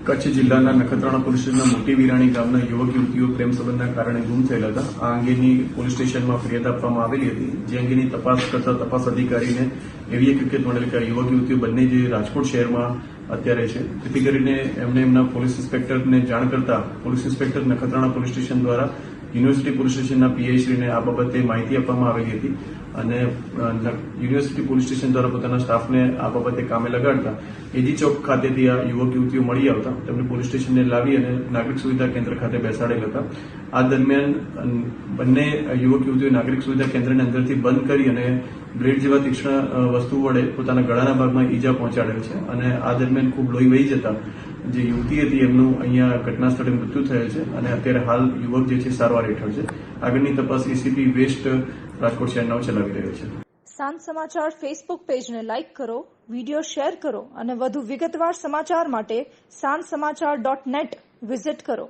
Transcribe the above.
કચ્છ જિલ્લાના નખત્રાણા પોલીસ સ્ટેશનના મોટી વિરાણી ગામના યુવક યુવતીઓ પ્રેમ સંબંધના કારણે ગુમ થયેલા હતા. આ અંગેની પોલીસ સ્ટેશનમાં ફરિયાદ આપવામાં આવેલી હતી, જે અંગેની તપાસ કરતા તપાસ અધિકારીને એવી એક હકીકત મળેલી કે યુવક યુવતીઓ બંને જે રાજકોટ શહેરમાં અત્યારે છે, જેથી કરીને એમને એમના પોલીસ ઇન્સ્પેક્ટરને જાણ કરતા police inspector Nakhatrana police station દ્વારા યુનિવર્સિટી પોલીસ સ્ટેશનના પીઆઈ શ્રીને આ બાબતે માહિતી આપવામાં આવેલી હતી અને યુનિવર્સિટી પોલીસ સ્ટેશન દ્વારા પોતાના સ્ટાફને આ બાબતે કામે લગાડતા એજી ચોક ખાતેથી આ યુવક યુવતીઓ મળી આવતા તેમને પોલીસ સ્ટેશનને લાવી અને નાગરિક સુવિધા કેન્દ્ર ખાતે બેસાડેલ હતા. આ દરમિયાન બંને યુવક યુવતીઓ નાગરિક સુવિધા કેન્દ્રની અંદરથી બંધ કરી અને બ્લેડ જેવા તીક્ષ્ણ વસ્તુ વડે પોતાના ગળાના ભાગમાં ઈજા પહોંચાડેલ છે અને આ દરમિયાન ખૂબ લોહી વહી જતા જે યુવતી હતી એમનું અહીંયા ઘટના સ્થળે મૃત્યુ થયેલ છે અને અત્યારે હાલ યુવક જે છે સારવાર હેઠળ છે. આગળની તપાસ એસીપી વેસ્ટ રાજકોટ શહેરનો ચલાવી રહ્યો છે. સાંજ સમાચાર ફેસબુક પેજને લાઇક કરો, વિડીયો શેર કરો અને વધુ વિગતવાર સમાચાર માટે sanssamachar.net વિઝિટ કરો.